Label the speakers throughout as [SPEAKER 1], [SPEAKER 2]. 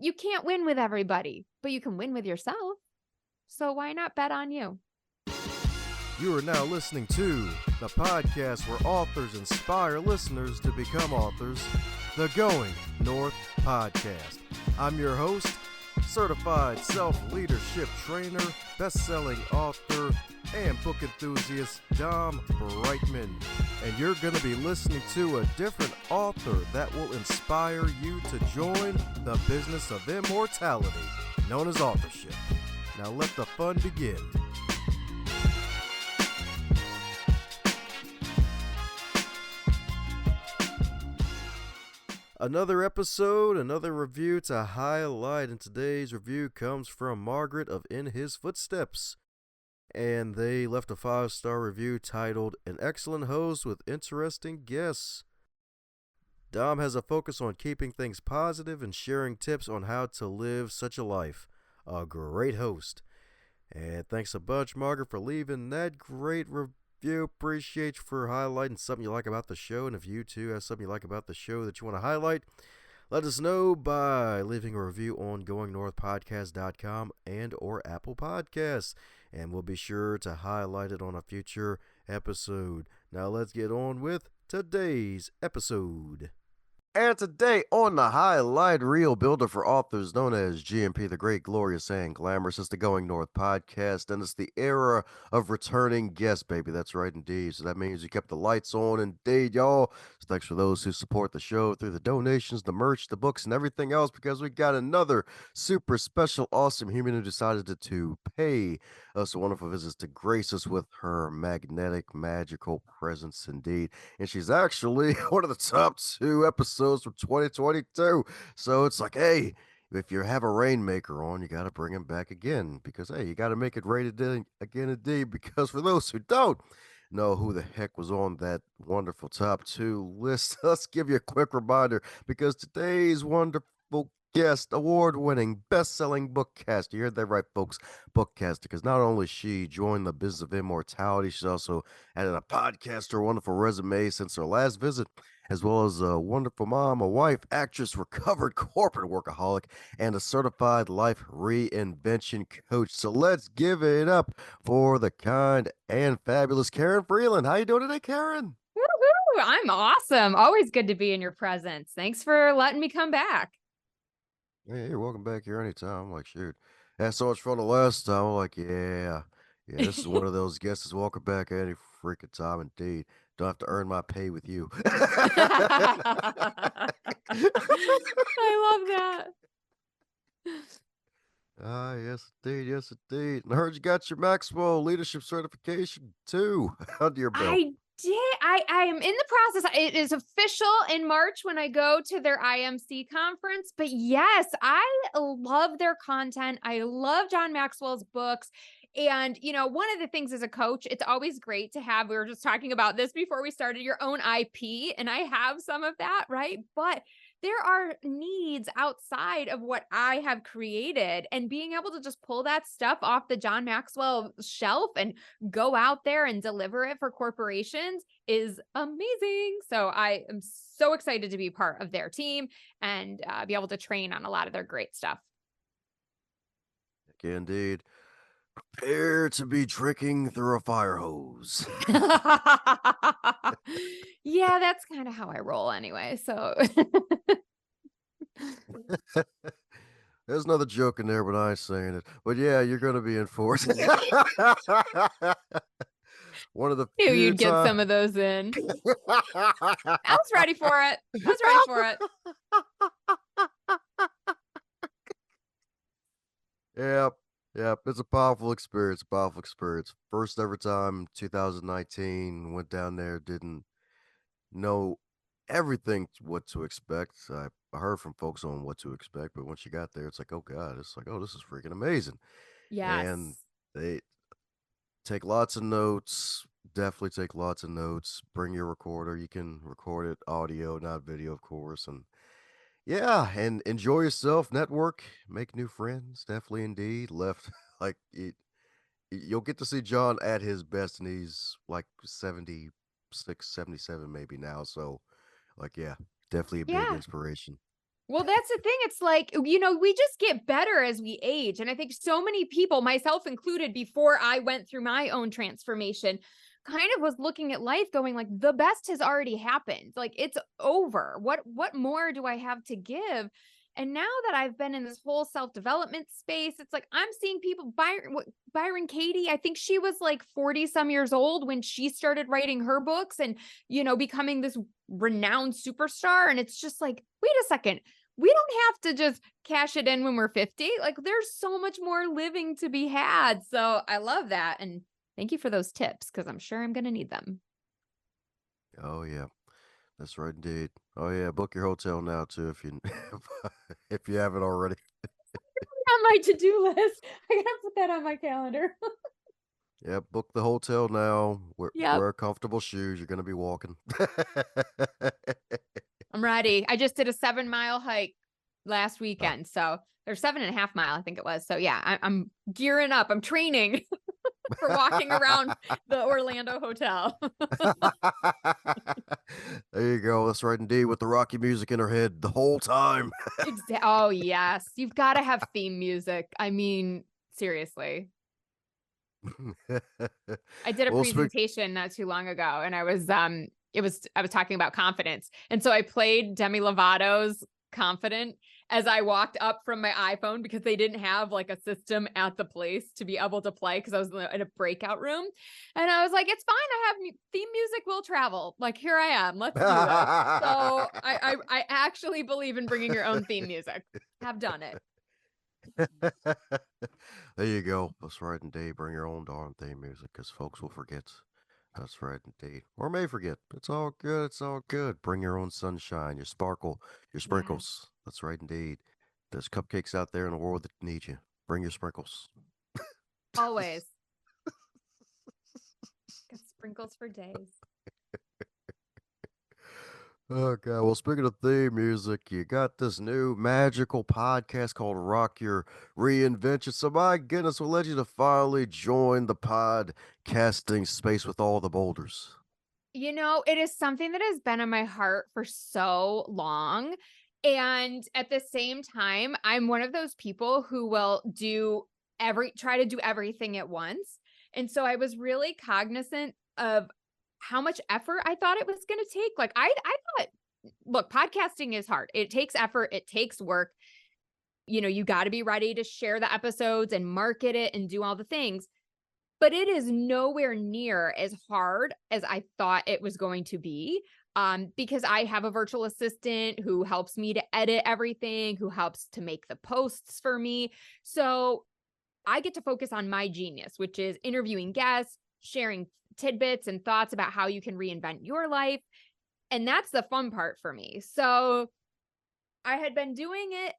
[SPEAKER 1] you can't win with everybody, but you can win with yourself. So why not bet on you?
[SPEAKER 2] You are now listening to the podcast where authors inspire listeners to become authors, the Going North Podcast. I'm your host, certified self-leadership trainer, best-selling author, and book enthusiast, Dom Brightman. And you're going to be listening to a different author that will inspire you to join the business of immortality, known as authorship. Now let the fun begin. Another episode, another review to highlight, and today's review comes from Margaret of In His Footsteps, and they left a 5-star review titled, "An excellent host with interesting guests." Dom has a focus on keeping things positive and sharing tips on how to live such a life. A great host. And thanks a bunch, Margaret, for leaving that great review. Appreciate you for highlighting something you like about the show. And if you too have something you like about the show that you want to highlight, let us know by leaving a review on goingnorthpodcast.com and or Apple Podcasts. And we'll be sure to highlight it on a future episode. Now let's get on with today's episode. And today on the highlight reel, builder for authors known as GMP, the great, glorious, and glamorous, is the Going North Podcast, and it's the era of returning guests, baby. That's right, indeed. So that means you kept the lights on, indeed, y'all. So thanks for those who support the show through the donations, the merch, the books, and everything else, because we got another super special, awesome human who decided to pay us a wonderful visit to grace us with her magnetic, magical presence, indeed. And she's actually one of the top 2 episodes from 2022. So it's like, hey, if you have a rainmaker on, you got to bring him back again because, hey, you got to make it rain again, indeed. Because for those who don't know who the heck was on that wonderful top 2 list, let's give you a quick reminder because today's wonderful guest, award-winning, best-selling bookcaster. You heard that right, folks, bookcaster, because not only she joined the business of immortality, she's also added a podcast to her wonderful resume since her last visit, as well as a wonderful mom, a wife, actress, recovered corporate workaholic, and a certified life reinvention coach. So let's give it up for the kind and fabulous Karin Freeland. How you doing today, Karin?
[SPEAKER 1] Woohoo! I'm awesome. Always good to be in your presence. Thanks for letting me come back.
[SPEAKER 2] Hey, you're welcome back here anytime. I'm like, shoot, had so much fun the last time. I'm like, yeah, this is one of those guests that's welcome back any freaking time, indeed. Don't have to earn my pay with you.
[SPEAKER 1] I love that.
[SPEAKER 2] Ah, yes, indeed, yes, indeed. And I heard you got your Maxwell leadership certification too under your belt.
[SPEAKER 1] I did. I am in the process. It is official in March when I go to their IMC conference. But yes, I love their content. I love John Maxwell's books. And, one of the things as a coach, it's always great to have, we were just talking about this before we started, your own IP. And I have some of that, right? But there are needs outside of what I have created, and being able to just pull that stuff off the John Maxwell shelf and go out there and deliver it for corporations is amazing. So I am so excited to be part of their team and be able to train on a lot of their great stuff.
[SPEAKER 2] Okay, indeed. Prepare to be drinking through a fire hose.
[SPEAKER 1] Yeah, that's kind of how I roll anyway. So
[SPEAKER 2] There's another joke in there, but I ain't saying it. But yeah, you're going to be enforced. One of the
[SPEAKER 1] knew
[SPEAKER 2] few
[SPEAKER 1] you'd get
[SPEAKER 2] times.
[SPEAKER 1] some of those in. I was ready for it. I was ready for it.
[SPEAKER 2] Yep. Yep. It's a powerful experience. Powerful experience. First ever time, 2019. Went down there, didn't know everything what to expect. I heard from folks on what to expect, but once you got there, it's like, oh God, it's like, oh, this is freaking amazing. And
[SPEAKER 1] Yes.
[SPEAKER 2] they take lots of notes. Definitely take lots of notes. Bring your recorder. You can record it audio, not video, of course. And yeah, and enjoy yourself, network, make new friends. Definitely, indeed. Left like you'll get to see John at his best, and he's like 76, 77 maybe now. So, like, yeah, definitely a big
[SPEAKER 1] Yeah.
[SPEAKER 2] inspiration.
[SPEAKER 1] Well, that's the thing. It's like, we just get better as we age. And I think so many people, myself included, before I went through my own transformation, kind of was looking at life going like, the best has already happened. Like it's over. What more do I have to give? And now that I've been in this whole self-development space, it's like I'm seeing people, Byron Katie, I think she was like 40 some years old when she started writing her books and, becoming this renowned superstar. And it's just like, wait a second, we don't have to just cash it in when we're 50. Like there's so much more living to be had. So I love that. And thank you for those tips because I'm sure I'm going to need them.
[SPEAKER 2] Oh yeah, that's right indeed. Oh yeah, book your hotel now too if you if you haven't already.
[SPEAKER 1] On my to-do list. I got to put that on my calendar.
[SPEAKER 2] Yeah, book the hotel now.
[SPEAKER 1] Yep.
[SPEAKER 2] Wear comfortable shoes. You're gonna be walking.
[SPEAKER 1] I'm ready. I just did a 7-mile hike last
[SPEAKER 2] Oh.
[SPEAKER 1] weekend. So there's 7.5 mile, I think it was. So yeah, I'm gearing up. I'm training for walking around the Orlando hotel.
[SPEAKER 2] There you go. That's right indeed. With the Rocky music in her head the whole time.
[SPEAKER 1] Oh yes. You've got to have theme music. I mean, seriously. I did a
[SPEAKER 2] Well, speak.
[SPEAKER 1] presentation not too long ago and I was talking about confidence. And so I played Demi Lovato's Confident as I walked up from my iPhone because they didn't have like a system at the place to be able to play because I was in a breakout room. And I was like, it's fine. I have theme music will travel. Like here I am. Let's do this. So I actually believe in bringing your own theme music. Have done it.
[SPEAKER 2] There you go. That's right indeed. Bring your own darn theme music because folks will forget. That's right indeed. Or may forget. It's all good. It's all good. Bring your own sunshine, your sparkle, your
[SPEAKER 1] Yes.
[SPEAKER 2] sprinkles. That's right indeed. There's cupcakes out there in the world that need you. Bring your sprinkles.
[SPEAKER 1] Always. Got sprinkles for days.
[SPEAKER 2] Oh god. Well, speaking of theme music, you got this new magical podcast called Rock Your Reinvention. So my goodness, we'll let you to finally join the podcasting space with all the boulders.
[SPEAKER 1] It is something that has been on my heart for so long. And at the same time, I'm one of those people who will try to do everything at once. And so I was really cognizant of how much effort I thought it was going to take. Like I thought, look, podcasting is hard. It takes effort. It takes work. You got to be ready to share the episodes and market it and do all the things. But it is nowhere near as hard as I thought it was going to be, because I have a virtual assistant who helps me to edit everything, who helps to make the posts for me. So I get to focus on my genius, which is interviewing guests, sharing tidbits and thoughts about how you can reinvent your life. And that's the fun part for me. So I had been doing it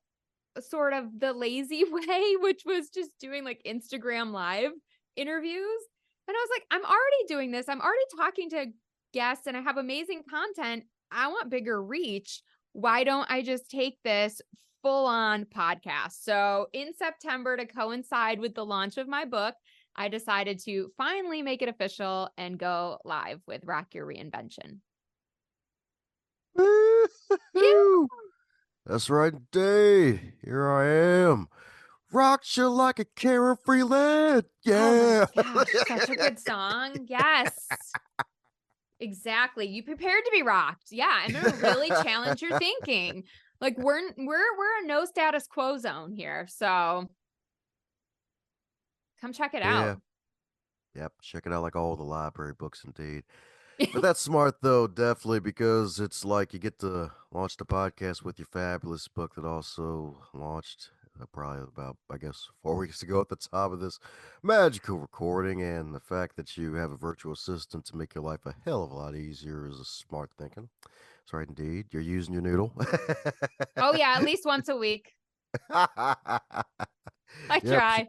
[SPEAKER 1] sort of the lazy way, which was just doing like Instagram live interviews. And I was like, I'm already doing this. I'm already talking to guests and I have amazing content. I want bigger reach. Why don't I just take this full on podcast? So in September, to coincide with the launch of my book, I decided to finally make it official and go live with Rock Your Reinvention. Yeah.
[SPEAKER 2] Woo-hoo-hoo. That's right indeed. Here I am. Rocks you like a Karin Freeland.
[SPEAKER 1] Oh my
[SPEAKER 2] Yeah.
[SPEAKER 1] gosh, such a good song. Yes. Exactly. You prepared to be rocked. Yeah, I'm gonna really challenge your thinking. Like we're a no status quo zone here. So come check it
[SPEAKER 2] Yeah.
[SPEAKER 1] out.
[SPEAKER 2] Yep. Check it out like all the library books indeed. But that's smart though, definitely, because it's like you get to launch the podcast with your fabulous book that also launched probably about, I guess, 4 weeks ago at the top of this magical recording. And the fact that you have a virtual assistant to make your life a hell of a lot easier is a smart thinking. That's right, indeed. You're using your noodle.
[SPEAKER 1] Oh yeah, at least once a week. I
[SPEAKER 2] Yep.
[SPEAKER 1] try.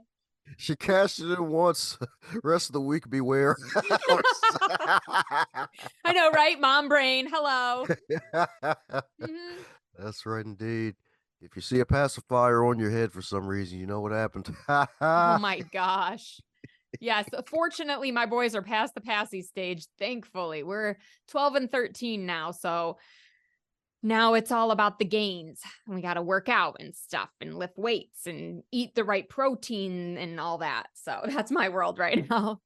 [SPEAKER 2] She cashed it in once. Rest of the week, beware.
[SPEAKER 1] I know, right? Mom brain. Hello. Mhm.
[SPEAKER 2] That's right, indeed. If you see a pacifier on your head for some reason, you know what happened.
[SPEAKER 1] Oh my gosh. Yes. Fortunately, my boys are past the passy stage. Thankfully, we're 12 and 13 now. So Now it's all about the gains. We got to work out and stuff and lift weights and eat the right protein and all that. So that's my world right now.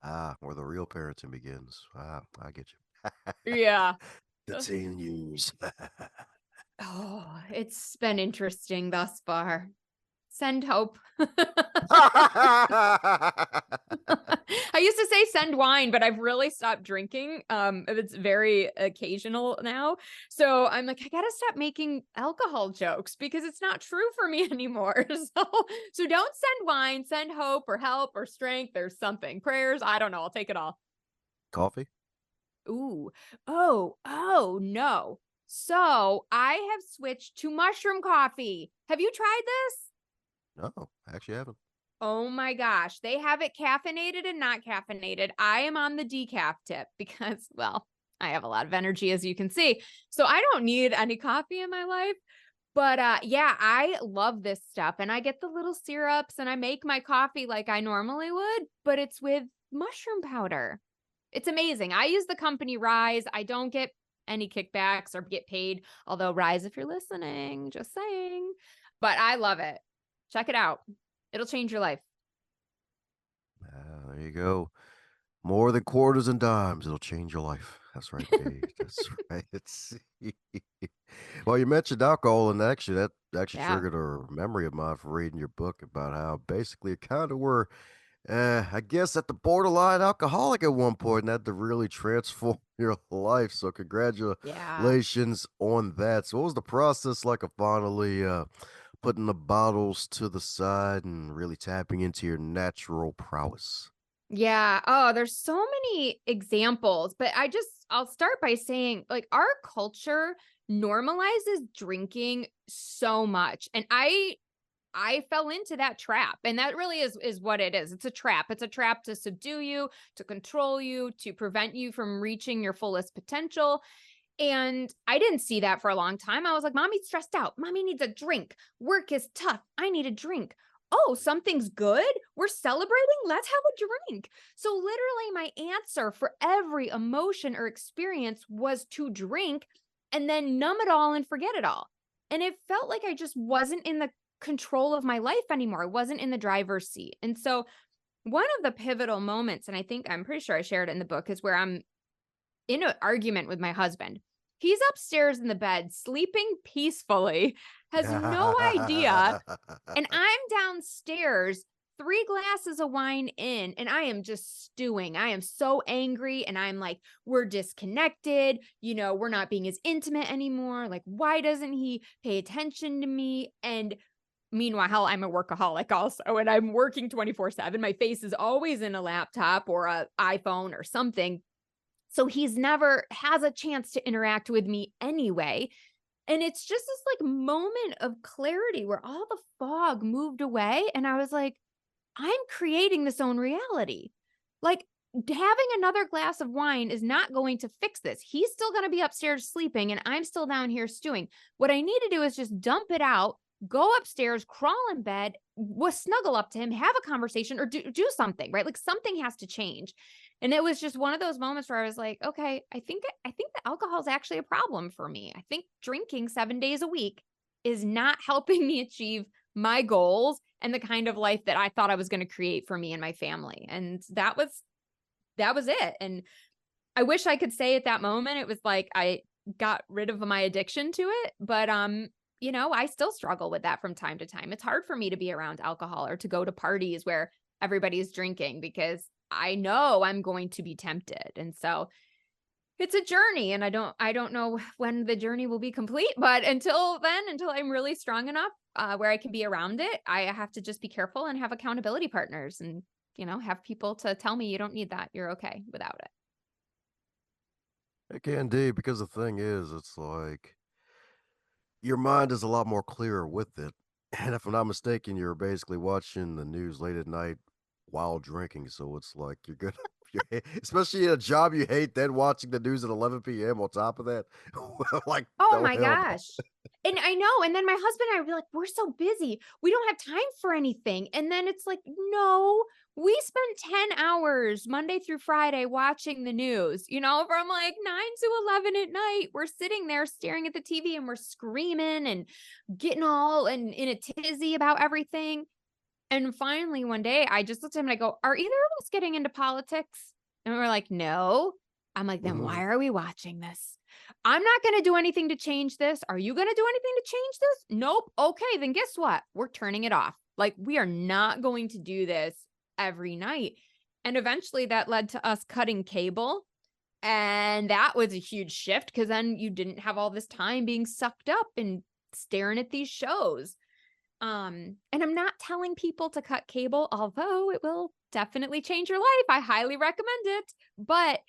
[SPEAKER 2] Ah, where the real parenting begins. Ah, I get you.
[SPEAKER 1] Yeah.
[SPEAKER 2] The teen years.
[SPEAKER 1] Oh, it's been interesting thus far. Send hope. I used to say send wine, but I've really stopped drinking. It's very occasional now. So I'm like, I gotta stop making alcohol jokes because it's not true for me anymore. So don't send wine, send hope or help or strength or something. Prayers, I don't know. I'll take it all.
[SPEAKER 2] Coffee?
[SPEAKER 1] Ooh. Oh, no. So I have switched to mushroom coffee. Have you tried this?
[SPEAKER 2] No, I actually haven't.
[SPEAKER 1] Oh my gosh, they have it caffeinated and not caffeinated. I am on the decaf tip because, well, I have a lot of energy, as you can see. So I don't need any coffee in my life. But yeah, I love this stuff. And I get the little syrups and I make my coffee like I normally would, but it's with mushroom powder. It's amazing. I use the company Rise. I don't get any kickbacks or get paid. Although Rise, if you're listening, just saying. But I love it. Check it out. It'll change your life.
[SPEAKER 2] Ah, there you go. More than quarters and dimes, it'll change your life. That's right, Paige. That's right. Well, you mentioned alcohol, and actually, that actually
[SPEAKER 1] Yeah.
[SPEAKER 2] triggered a memory of mine for reading your book about how basically it kind of were, I guess, at the borderline alcoholic at one point, and had to really transform your life. So,
[SPEAKER 1] Yeah.
[SPEAKER 2] congratulations on that. So, what was the process like of finally putting the bottles to the side and really tapping into your natural prowess?
[SPEAKER 1] Yeah. Oh, there's so many examples, but I'll start by saying like our culture normalizes drinking so much. And I fell into that trap. And that really is what it is. It's a trap. It's a trap to subdue you, to control you, to prevent you from reaching your fullest potential. And I didn't see that for a long time. I was like, Mommy's stressed out. Mommy needs a drink. Work is tough. I need a drink. Oh, something's good. We're celebrating. Let's have a drink. So, literally, my answer for every emotion or experience was to drink and then numb it all and forget it all. And it felt like I just wasn't in the control of my life anymore. I wasn't in the driver's seat. And so, one of the pivotal moments, and I'm pretty sure I shared it in the book, is where I'm in an argument with my husband. He's upstairs in the bed, sleeping peacefully, has no idea. And I'm downstairs, 3 glasses of wine in, and I am just stewing. I am so angry. And I'm like, we're disconnected. We're not being as intimate anymore. Like, why doesn't he pay attention to me? And meanwhile, I'm a workaholic also, and I'm working 24/7. My face is always in a laptop or a iPhone or something. So he's never has a chance to interact with me anyway. And it's just this like moment of clarity where all the fog moved away. And I was like, I'm creating this own reality. Like having another glass of wine is not going to fix this. He's still going to be upstairs sleeping and I'm still down here stewing. What I need to do is just dump it out, go upstairs, crawl in bed, snuggle up to him, have a conversation or do something, right? Like something has to change. And it was just one of those moments where I was like, okay, I think that alcohol is actually a problem for me. I think drinking 7 days a week is not helping me achieve my goals and the kind of life that I thought I was going to create for me and my family. And that was it. And I wish I could say at that moment it was like I got rid of my addiction to it, but I still struggle with that from time to time. It's hard for me to be around alcohol or to go to parties where everybody's drinking because I know I'm going to be tempted. And so it's a journey and I don't know when the journey will be complete, but until then, until I'm really strong enough where I can be around it, I have to just be careful and have accountability partners and have people to tell me you don't need that. You're okay without it.
[SPEAKER 2] It can indeed, because the thing is, it's like your mind is a lot more clearer with it. And if I'm not mistaken, you're basically watching the news late at night while drinking. So it's like you're good, especially in a job you hate, then watching the news at 11 p.m. on top of that. Like,
[SPEAKER 1] Oh
[SPEAKER 2] no,
[SPEAKER 1] my
[SPEAKER 2] hell no.
[SPEAKER 1] gosh. And I know. And then my husband and I would be like, we're so busy. We don't have time for anything. And then it's like, no, We spend 10 hours Monday through Friday watching the news, from like 9 to 11 at night. We're sitting there staring at the TV and we're screaming and getting all in a tizzy about everything. And finally, one day, I just looked at him and I go, "Are either of us getting into politics?" And we're like, "No." I'm like, "Then
[SPEAKER 2] Mhm.
[SPEAKER 1] why are we watching this? I'm not going to do anything to change this. Are you going to do anything to change this? Nope. Okay, then guess what? We're turning it off. Like, we are not going to do this every night." And eventually that led to us cutting cable. And that was a huge shift because then you didn't have all this time being sucked up and staring at these shows. And I'm not telling people to cut cable, although it will definitely change your life. I highly recommend it. But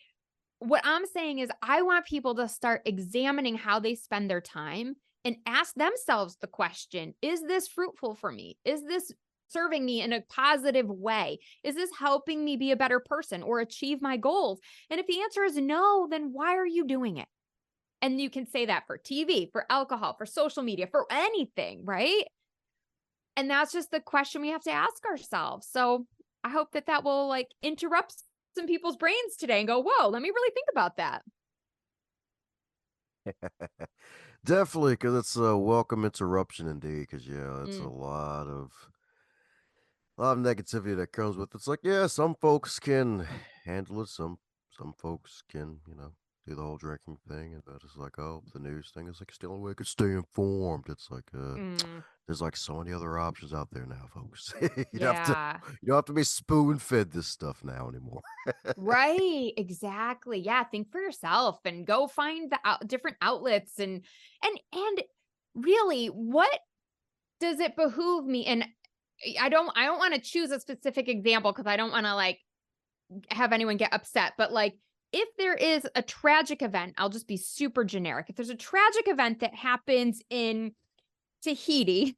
[SPEAKER 1] what I'm saying is, I want people to start examining how they spend their time and ask themselves the question: is this fruitful for me? Is this serving me in a positive way? Is this helping me be a better person or achieve my goals? And if the answer is no, then why are you doing it? And you can say that for TV, for alcohol, for social media, for anything, right? And that's just the question we have to ask ourselves. So I hope that that will like interrupt some people's brains today and go, whoa, let me really think about that.
[SPEAKER 2] Definitely, because it's a welcome interruption indeed. Because yeah, it's a
[SPEAKER 1] Mm,
[SPEAKER 2] lot of negativity that comes with it. It's like, yeah, some folks can handle it. Some folks can, do the whole drinking thing, and but it's like, oh, the news thing is like still a way to stay informed. It's like,
[SPEAKER 1] mm,
[SPEAKER 2] there's like so many other options out there now, folks.
[SPEAKER 1] yeah.
[SPEAKER 2] You don't have to be spoon fed this stuff now anymore.
[SPEAKER 1] Right. Exactly. Yeah. Think for yourself and go find the different outlets and really, what does it behoove me? And I don't want to choose a specific example because I don't want to like have anyone get upset, but like if there is a tragic event, I'll just be super generic. If there's a tragic event that happens in Tahiti,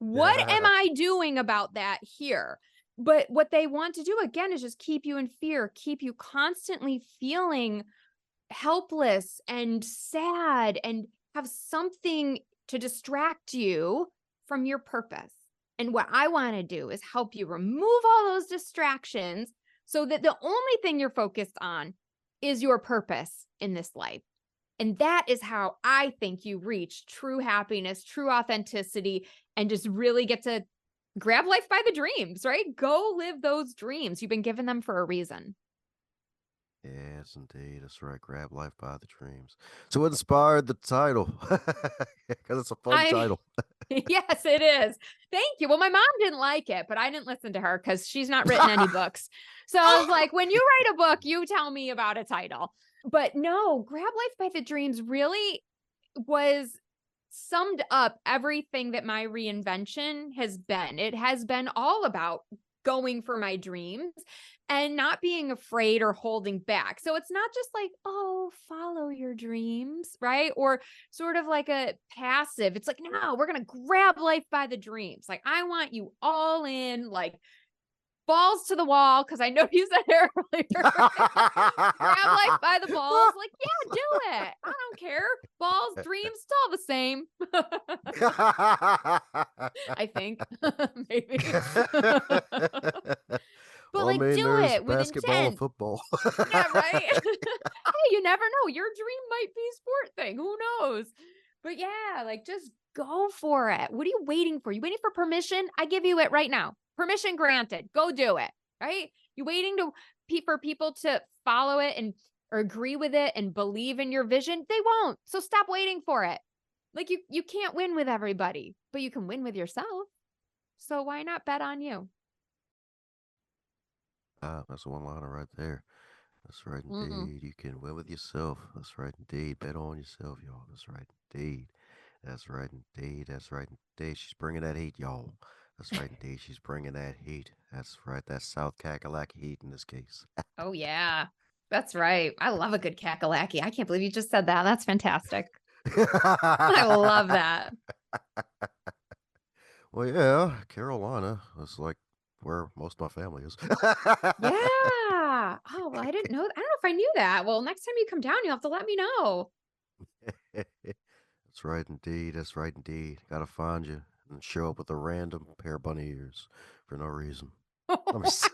[SPEAKER 1] what am
[SPEAKER 2] Yeah.
[SPEAKER 1] I doing about that here? But what they want to do again is just keep you in fear, keep you constantly feeling helpless and sad and have something to distract you from your purpose. And what I want to do is help you remove all those distractions so that the only thing you're focused on is your purpose in this life. And that is how I think you reach true happiness, true authenticity, and just really get to grab life by the dreams, right? Go live those dreams. You've been given them for a reason.
[SPEAKER 2] Yes, indeed. That's right. Grab life by the dreams. So, what inspired the title? Because it's a fun
[SPEAKER 1] I
[SPEAKER 2] title.
[SPEAKER 1] Yes, it is. Thank you. Well, my mom didn't like it, but I didn't listen to her because she's not written any books. So I was like, when you write a book, you tell me about a title. But no, Grab Life by the Dreams really was summed up everything that my reinvention has been. It has been all about going for my dreams and not being afraid or holding back. So it's not just like, oh, follow your dreams, right? Or sort of like a passive. It's like, no, we're going to grab life by the dreams. Like, I want you all in, like, balls to the wall, because I know you said it earlier, right? Grab life by the balls. Like, yeah, do it. I don't care. Balls, dreams, it's all the same. I think maybe. But
[SPEAKER 2] Well, I
[SPEAKER 1] like,
[SPEAKER 2] mean,
[SPEAKER 1] do
[SPEAKER 2] there's
[SPEAKER 1] it with
[SPEAKER 2] basketball and
[SPEAKER 1] intent.
[SPEAKER 2] football.
[SPEAKER 1] Yeah, right. Hey, you never know. Your dream might be sport thing. Who knows? But yeah, like just go for it. What are you waiting for? You waiting for permission? I give you it right now. Permission granted. Go do it. Right? You waiting to for people to follow it and or agree with it and believe in your vision? They won't. So stop waiting for it. Like you can't win with everybody, but you can win with yourself. So why not bet on you?
[SPEAKER 2] Ah, that's one liner right there. That's right
[SPEAKER 1] Mm-mm.
[SPEAKER 2] indeed. You can win with yourself. That's right indeed. Bet on yourself, y'all. That's right indeed. That's right indeed. That's right indeed. She's bringing that heat, y'all. That's right indeed. She's bringing that heat. That's right. That's South Kakalaki heat in this case.
[SPEAKER 1] Oh yeah. That's right. I love a good kakalaki. I can't believe you just said that. That's fantastic. I love that.
[SPEAKER 2] Well, yeah, Carolina is like where most of my family is.
[SPEAKER 1] Yeah. Oh, well, I didn't know. I don't know if I knew that. Well, next time you come down, you'll have to let me know.
[SPEAKER 2] That's right indeed. That's right indeed. Gotta find you and show up with a random pair of bunny ears for no reason. Let me see.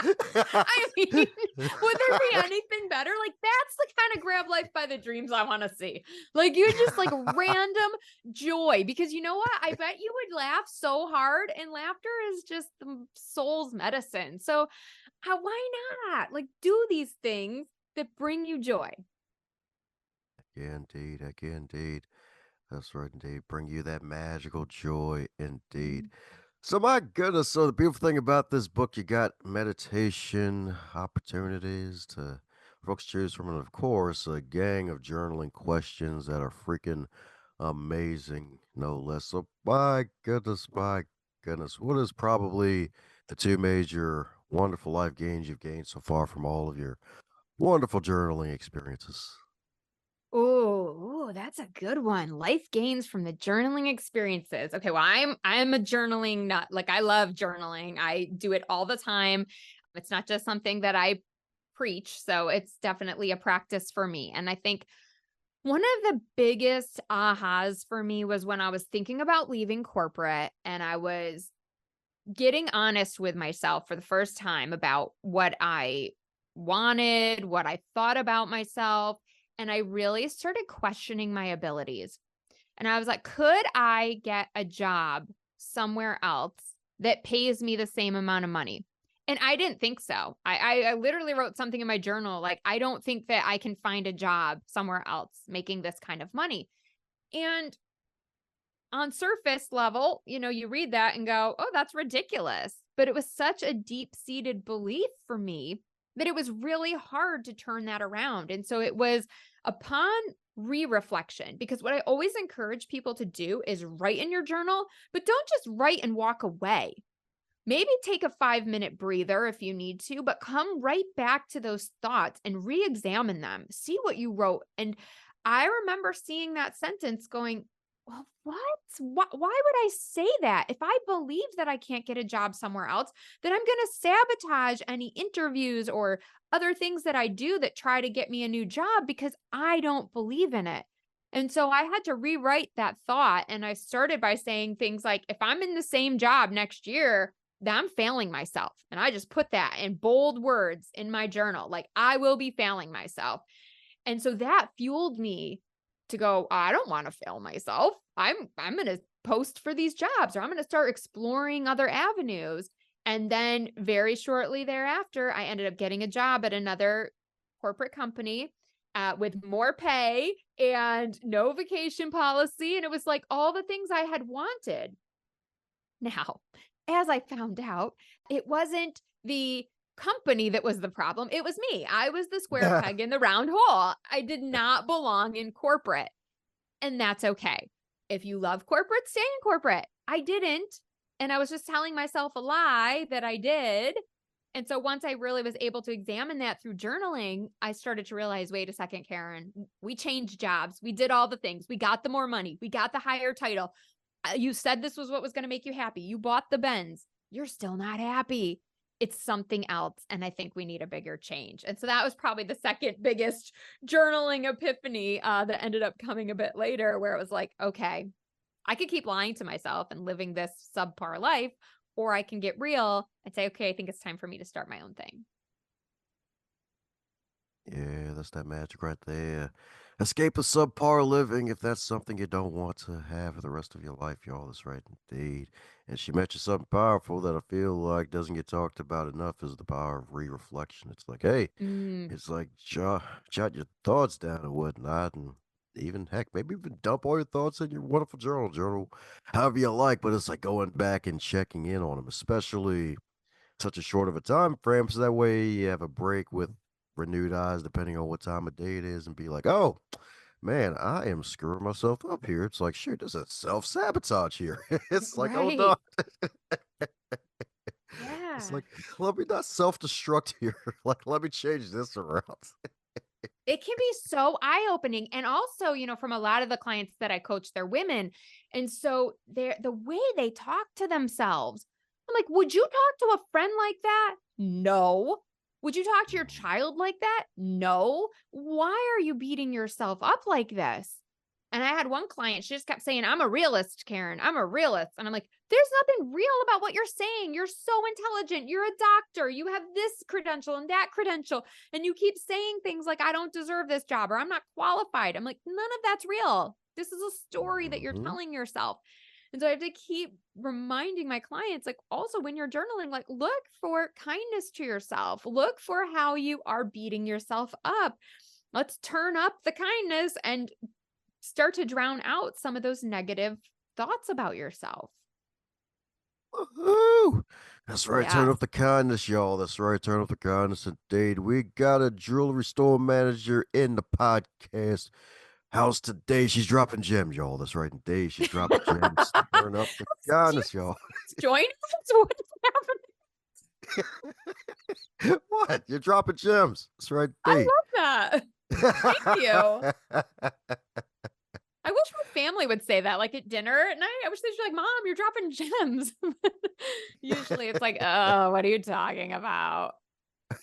[SPEAKER 1] I mean, would there be anything better? Like, that's the kind of grab life by the dreams I want to see. Like, you just like random joy, because you know what? I bet you would laugh so hard, and laughter is just the soul's medicine. So, why not? Like, do these things that bring you joy.
[SPEAKER 2] Yeah, indeed. Heck yeah, indeed. That's right, indeed. Bring you that magical joy, indeed.
[SPEAKER 1] Mhm.
[SPEAKER 2] So, my goodness. So, the beautiful thing about this book, you got meditation opportunities to folks choose from, and of course, a gang of journaling questions that are freaking amazing, no less. So, my goodness, what is probably the two major wonderful life gains you've gained so far from all of your wonderful journaling experiences?
[SPEAKER 1] Oh, that's a good one. Life gains from the journaling experiences. Okay, well, I'm a journaling nut. Like, I love journaling. I do it all the time. It's not just something that I preach, so it's definitely a practice for me. And I think one of the biggest ahas for me was when I was thinking about leaving corporate, and I was getting honest with myself for the first time about what I wanted, what I thought about myself. And I really started questioning my abilities. And I was like, could I get a job somewhere else that pays me the same amount of money? And I didn't think so. I literally wrote something in my journal like, I don't think that I can find a job somewhere else making this kind of money. And on surface level, you read that and go, oh, that's ridiculous. But it was such a deep seated belief for me that it was really hard to turn that around. And so it was upon re reflection, because what I always encourage people to do is write in your journal, but don't just write and walk away. Maybe take a 5-minute breather if you need to, but come right back to those thoughts and re examine them. See what you wrote. And I remember seeing that sentence going, well, what? Why would I say that? If I believe that I can't get a job somewhere else, then I'm going to sabotage any interviews or other things that I do that try to get me a new job because I don't believe in it. And so I had to rewrite that thought. And I started by saying things like, if I'm in the same job next year, that I'm failing myself. And I just put that in bold words in my journal, like, I will be failing myself. And so that fueled me to go, I don't want to fail myself. I'm going to post for these jobs, or I'm going to start exploring other avenues. And then very shortly thereafter, I ended up getting a job at another corporate company with more pay and no vacation policy. And it was like all the things I had wanted. Now, as I found out, it wasn't the company that was the problem. It was me. I was the square peg in the round hole. I did not belong in corporate. And that's okay. If you love corporate, stay in corporate. I didn't. And I was just telling myself a lie that I did. And so once I really was able to examine that through journaling, I started to realize, wait a second, Karin, we changed jobs. We did all the things. We got the more money. We got the higher title. You said this was what was going to make you happy. You bought the Benz. You're still not happy. It's something else. And I think we need a bigger change. And so that was probably the second biggest journaling epiphany that ended up coming a bit later, where it was like, okay, I could keep lying to myself and living this subpar life, or I can get real and say, okay, I think it's time for me to start my own thing.
[SPEAKER 2] Yeah, that's that magic right there. Escape a subpar living if that's something you don't want to have for the rest of your life, y'all. That's right, indeed. And she mentioned something powerful that I feel like doesn't get talked about enough is the power of re-reflection. It's like, hey,
[SPEAKER 1] Mm,
[SPEAKER 2] it's like jot your thoughts down and whatnot, and even heck, maybe even dump all your thoughts in your wonderful journal, however you like. But it's like going back and checking in on them, especially such a short of a time frame, so that way you have a break with renewed eyes, depending on what time of day it is, and be like, "Oh, man, I am screwing myself up here." It's like, "Shit, there's a self-sabotage here." It's like, "Oh, no."
[SPEAKER 1] right.
[SPEAKER 2] It's
[SPEAKER 1] Yeah.
[SPEAKER 2] like, "Let me not self-destruct here. Like, let me change this around."
[SPEAKER 1] It can be so eye-opening. And also, from a lot of the clients that I coach, they're women. And so the way they talk to themselves, I'm like, would you talk to a friend like that? No. Would you talk to your
[SPEAKER 2] Mm,
[SPEAKER 1] child like that? No. Why are you beating yourself up like this? And I had one client, she just kept saying, "I'm a realist, Karin. I'm a realist." And I'm like, "There's nothing real about what you're saying. You're so intelligent. You're a doctor. You have this credential and that credential. And you keep saying things like, I don't deserve this job or I'm not qualified." I'm like, none of that's real. This is a story that you're
[SPEAKER 2] Hmm.
[SPEAKER 1] telling yourself. And so I have to keep reminding my clients, like, also when you're journaling, like, look for kindness to yourself, look for how you are beating yourself up. Let's turn up the kindness and start to drown out some of those negative thoughts about yourself.
[SPEAKER 2] Woohoo! That's right. Turn
[SPEAKER 1] Yes.
[SPEAKER 2] up the kindness, y'all. That's right. Turn up the kindness. Indeed. We got a jewelry store manager in the podcast house today. She's dropping gems, y'all. That's right. Indeed. She's dropping gems. Turn up the
[SPEAKER 1] Do you
[SPEAKER 2] kindness, y'all.
[SPEAKER 1] join us? What's
[SPEAKER 2] What? You're dropping gems. That's right.
[SPEAKER 1] I
[SPEAKER 2] Indeed.
[SPEAKER 1] love that. Thank you. I wish my family would say that, like, at dinner at night. I wish they'd be like, "Mom, you're dropping gems." Usually it's like, "Oh, what are you talking about?"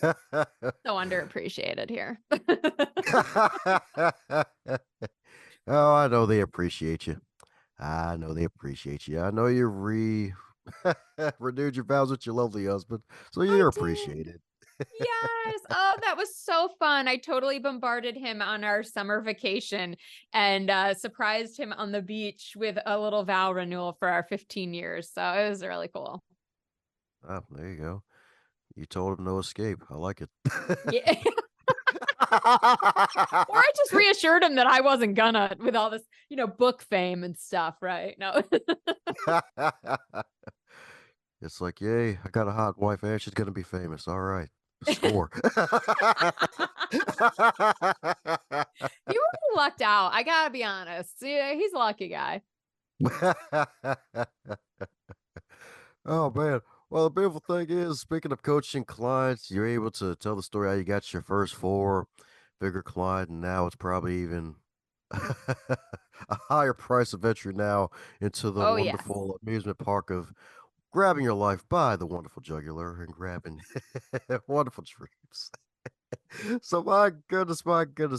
[SPEAKER 1] So underappreciated here.
[SPEAKER 2] Oh, I know they appreciate you. I know they appreciate you. I know you renewed your vows with your lovely husband, so
[SPEAKER 1] I
[SPEAKER 2] you're
[SPEAKER 1] did.
[SPEAKER 2] appreciated.
[SPEAKER 1] Yes. Oh, that was so fun. I totally bombarded him on our summer vacation and surprised him on the beach with a little vow renewal for our 15 years. So it was really cool.
[SPEAKER 2] Oh, there you go. You told him no escape. I like it.
[SPEAKER 1] Yeah. Or I just reassured him that I wasn't gonna with all this, book fame and stuff, right? No.
[SPEAKER 2] It's like, yay, I got a hot wife and she's gonna be famous. All right. Score.
[SPEAKER 1] You really lucked out. I gotta be honest. Yeah, he's a lucky guy.
[SPEAKER 2] Oh man. Well, the beautiful thing is, speaking of coaching clients, you're able to tell the story how you got your first four figure client, and now it's probably even a higher price of entry now into the
[SPEAKER 1] Oh yes.
[SPEAKER 2] wonderful amusement park of grabbing your life by the wonderful jugular and grabbing wonderful dreams. So my goodness,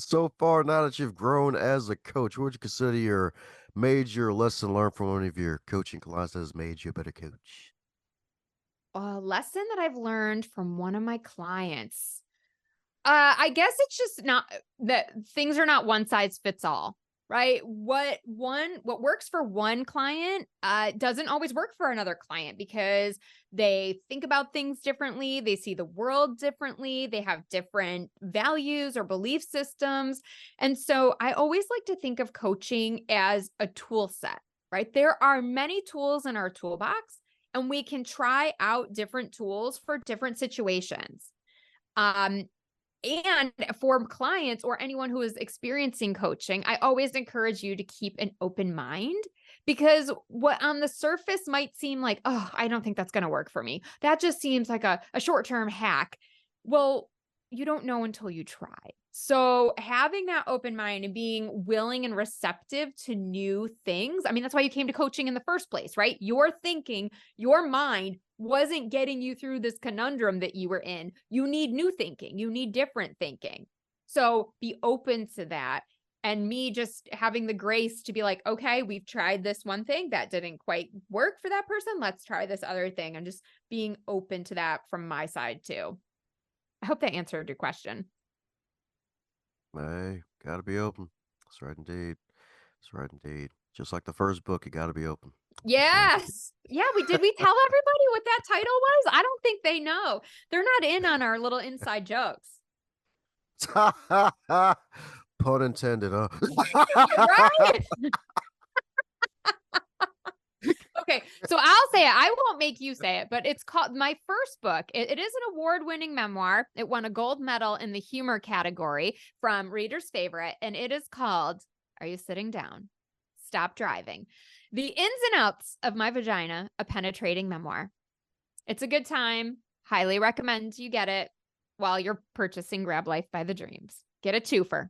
[SPEAKER 2] so far now that you've grown as a coach, what would you consider your major lesson learned from one of your coaching clients that has made you a better coach?
[SPEAKER 1] A lesson that I've learned from one of my clients. I guess it's just not that things are not one size fits all, right? What works for one client doesn't always work for another client because they think about things differently, they see the world differently, they have different values or belief systems. And so I always like to think of coaching as a tool set, right? There are many tools in our toolbox and we can try out different tools for different situations. Um, and for clients or anyone who is experiencing coaching, I always encourage you to keep an open mind because what on the surface might seem like, oh, I don't think that's going to work for me. That just seems like a short term hack. Well, you don't know until you try. So, having that open mind and being willing and receptive to new things. I mean, that's why you came to coaching in the first place, right? Your thinking, your mind wasn't getting you through this conundrum that you were in. You need new thinking, you need different thinking. So be open to that. And me just having the grace to be like, okay, we've tried this one thing that didn't quite work for that person. Let's try this other thing. And just being open to that from my side too. I hope that answered your question.
[SPEAKER 2] Hey, gotta be open. That's right indeed. That's right indeed. Just like the first book, you gotta be open. That's right.
[SPEAKER 1] Yes. Yeah, we tell everybody what that title was? I don't think they know. They're not in on our little inside jokes.
[SPEAKER 2] Pun intended, huh?
[SPEAKER 1] Right? Okay, so I'll say it. I won't make you say it, but it's called my first book. It is an award-winning memoir. It won a gold medal in the humor category from Reader's Favorite, and it is called Are You Sitting Down? Stop Driving. The Ins and Outs of My Vagina, a Penetrating Memoir. It's a good time. Highly recommend you get it while you're purchasing Grab Life by the Dreams. Get a twofer.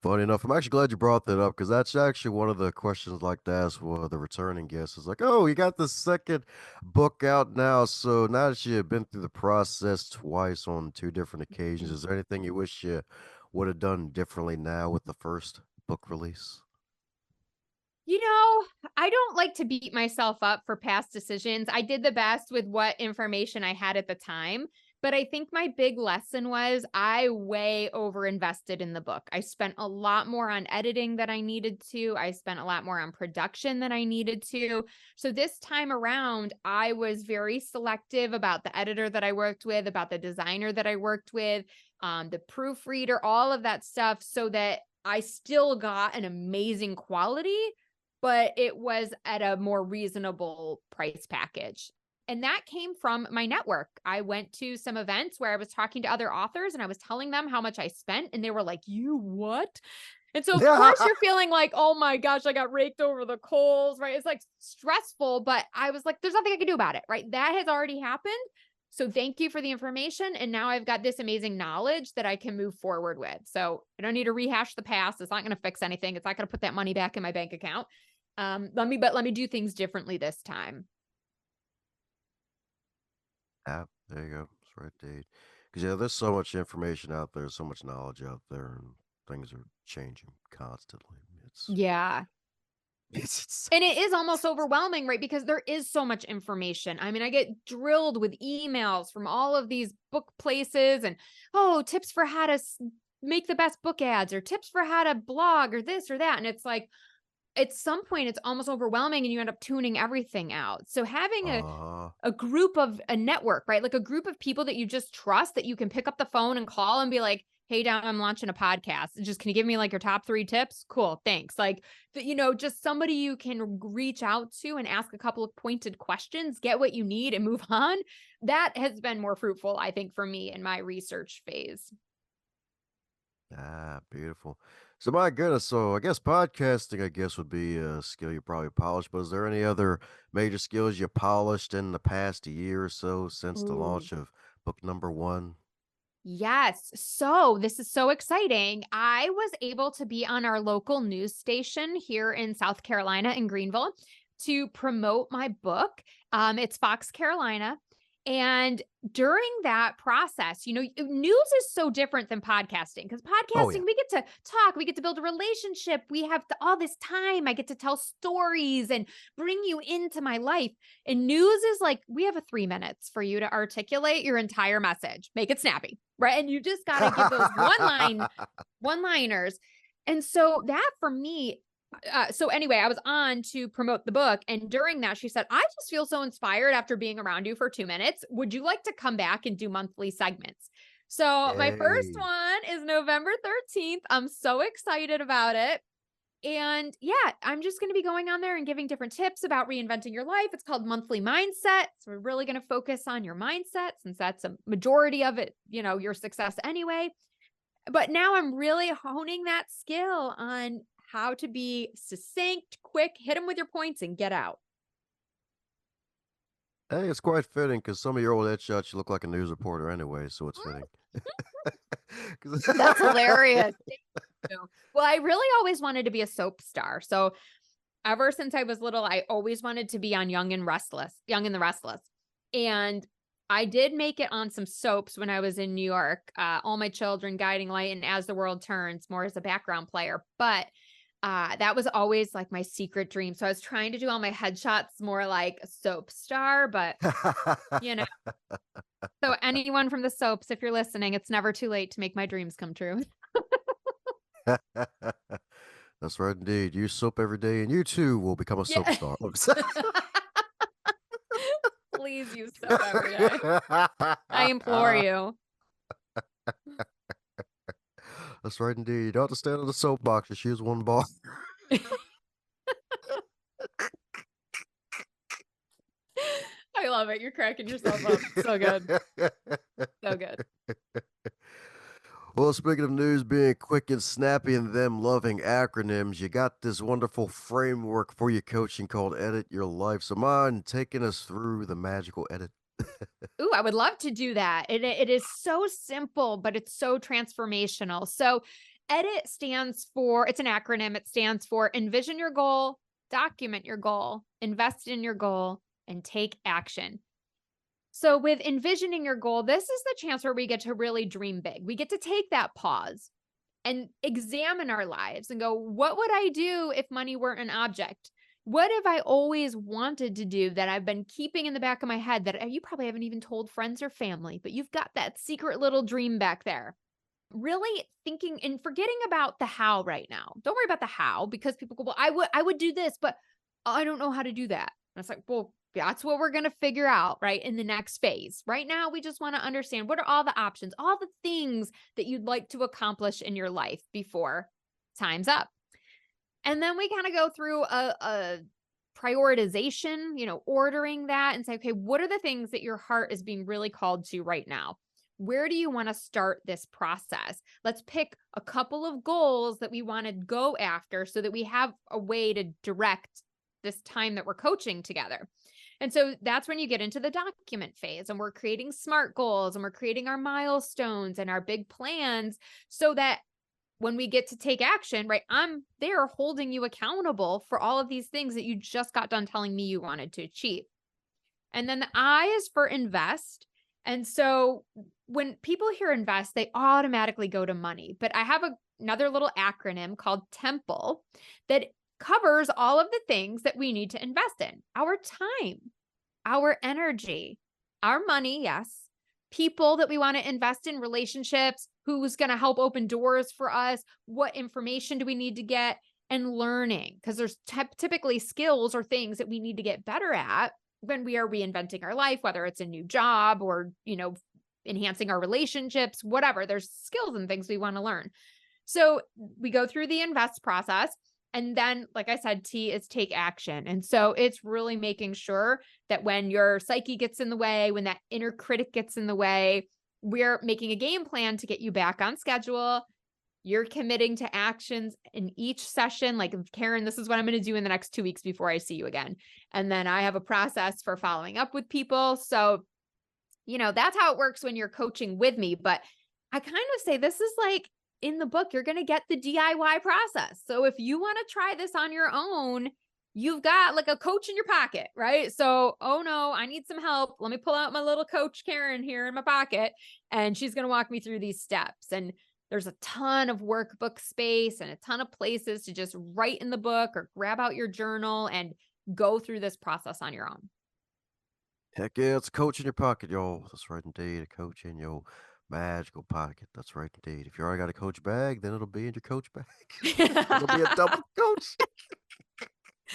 [SPEAKER 2] Funny enough, I'm actually glad you brought that up because that's actually one of the questions I'd like to ask the returning guests. Is like, oh, you got the second book out now. So now that you've been through the process twice on two different occasions,
[SPEAKER 1] Mhm.
[SPEAKER 2] is there anything you wish you would have done differently now with the first book release?
[SPEAKER 1] I don't like to beat myself up for past decisions. I did the best with what information I had at the time. But I think my big lesson was I way over invested in the book. I spent a lot more on editing than I needed to. I spent a lot more on production than I needed to. So this time around, I was very selective about the editor that I worked with, about the designer that I worked with, the proofreader, all of that stuff, so that I still got an amazing quality, but it was at a more reasonable price package. And that came from my network. I went to some events where I was talking to other authors and I was telling them how much I spent, and they were like, "You what?" And so, of
[SPEAKER 2] Yeah.
[SPEAKER 1] course, you're feeling like, "Oh my gosh, I got raked over the coals," right? It's like stressful, but I was like, there's nothing I can do about it, right? That has already happened. So thank you for the information. And now I've got this amazing knowledge that I can move forward with. So I don't need to rehash the past. It's not going to fix anything. It's not going to put that money back in my bank account. Let me do things differently this time.
[SPEAKER 2] Yeah, there you go. That's right, dude. Because yeah, there's so much information out there, so much knowledge out there, and things are changing constantly. It's
[SPEAKER 1] Yeah.
[SPEAKER 2] it's
[SPEAKER 1] And it is almost overwhelming, right? Because there is so much information. I mean, I get drilled with emails from all of these book places and, oh, tips for how to make the best book ads, or tips for how to blog, or this or that. And it's like, at some point, it's almost overwhelming and you end up tuning everything out. So having
[SPEAKER 2] uh
[SPEAKER 1] a group of a network, right? Like a group of people that you just trust, that you can pick up the phone and call and be like, "Hey, Dom, I'm launching a podcast. Just can you give me like your top 3 tips?" Cool. Thanks. Like that, just somebody you can reach out to and ask a couple of pointed questions, get what you need and move on. That has been more fruitful, I think, for me in my research phase.
[SPEAKER 2] beautiful. So my goodness, so I guess podcasting, I guess, would be a skill you probably polished. But is there any other major skills you polished in the past year or so since the
[SPEAKER 1] Ooh.
[SPEAKER 2] launch of book number one?
[SPEAKER 1] Yes. So this is so exciting. I was able to be on our local news station here in South Carolina in Greenville to promote my book. It's Fox Carolina. And during that process, news is so different than podcasting, because
[SPEAKER 2] Oh
[SPEAKER 1] podcasting,
[SPEAKER 2] yeah.
[SPEAKER 1] we get to talk, we get to build a relationship, we have all this time. I get to tell stories and bring you into my life. And news is like, we have 3 minutes for you to articulate your entire message, make it snappy, right? And you just got to give those one liners. And so that for me, so anyway, I was on to promote the book. And during that, she said, "I just feel so inspired after being around you for 2 minutes. Would you like to come back and do monthly segments?" So my first
[SPEAKER 2] Hey.
[SPEAKER 1] one is November 13th. I'm so excited about it. And yeah, I'm just going to be going on there and giving different tips about reinventing your life. It's called Monthly Mindset. So we're really going to focus on your mindset, since that's a majority of it, your success anyway. But now I'm really honing that skill on how to be succinct, quick, hit them with your points and get out.
[SPEAKER 2] Hey, it's quite fitting because some of your old headshots, you look like a news reporter anyway, so it's fitting. 'Cause-
[SPEAKER 1] That's hilarious. Thank you. Well, I really always wanted to be a soap star. So ever since I was little, I always wanted to be on Young and the Restless. And I did make it on some soaps when I was in New York, All My Children, Guiding Light, and As the World Turns, more as a background player. But that was always like my secret dream. So I was trying to do all my headshots more like a soap star, but you know, so anyone from the soaps, if you're listening, it's never too late to make my dreams come true.
[SPEAKER 2] That's right, indeed. Use soap every day, and you too will become a soap
[SPEAKER 1] Yeah.
[SPEAKER 2] star.
[SPEAKER 1] Please use soap every day. I implore you.
[SPEAKER 2] That's right, indeed. You don't have to stand on the soapbox. Just use one bar.
[SPEAKER 1] I love it. You're cracking yourself up. So good. So good.
[SPEAKER 2] Well, speaking of news being quick and snappy and them loving acronyms, you got this wonderful framework for your coaching called Edit Your Life. So, mind taking us through the magical edit?
[SPEAKER 1] Ooh, I would love to do that. It is so simple, but it's so transformational. So EDIT stands for, it's an acronym. It stands for envision your goal, document your goal, invest in your goal, and take action. So with envisioning your goal, this is the chance where we get to really dream big. We get to take that pause and examine our lives and go, what would I do if money weren't an object? What have I always wanted to do that I've been keeping in the back of my head that you probably haven't even told friends or family, but you've got that secret little dream back there? Really thinking and forgetting about the how right now. Don't worry about the how because people go, well, I would do this, but I don't know how to do that. And it's like, well, that's what we're going to figure out, right? In the next phase. Right now, we just want to understand what are all the options, all the things that you'd like to accomplish in your life before time's up. And then we kind of go through a prioritization, ordering that and say, okay, what are the things that your heart is being really called to right now? Where do you want to start this process? Let's pick a couple of goals that we want to go after so that we have a way to direct this time that we're coaching together. And so that's when you get into the document phase and we're creating SMART goals and we're creating our milestones and our big plans so that when we get to take action, right, I'm there holding you accountable for all of these things that you just got done telling me you wanted to achieve. And then the I is for invest. And so when people hear invest, they automatically go to money. But I have another little acronym called TEMPLE that covers all of the things that we need to invest in: our time, our energy, our money, yes, people that we want to invest in, relationships, who's going to help open doors for us, what information do we need to get, and learning, because there's typically skills or things that we need to get better at when we are reinventing our life, whether it's a new job or, enhancing our relationships, whatever. There's skills and things we want to learn. So we go through the invest process. And then, like I said, T is take action. And so it's really making sure that when your psyche gets in the way, when that inner critic gets in the way, we're making a game plan to get you back on schedule. You're committing to actions in each session. Like, Karin, this is what I'm going to do in the next 2 weeks before I see you again. And then I have a process for following up with people. So, that's how it works when you're coaching with me. But I kind of say this is like, in the book, you're going to get the DIY process. So if you want to try this on your own, you've got like a coach in your pocket, right? So, oh no, I need some help. Let me pull out my little coach Karin here in my pocket, and she's going to walk me through these steps. And there's a ton of workbook space and a ton of places to just write in the book or grab out your journal and go through this process on your own.
[SPEAKER 2] Heck yeah, it's a coach in your pocket, y'all. That's right indeed. A coach in your magical pocket. That's right indeed. If you already got a coach bag, then it'll be in your coach bag. It'll be a double coach.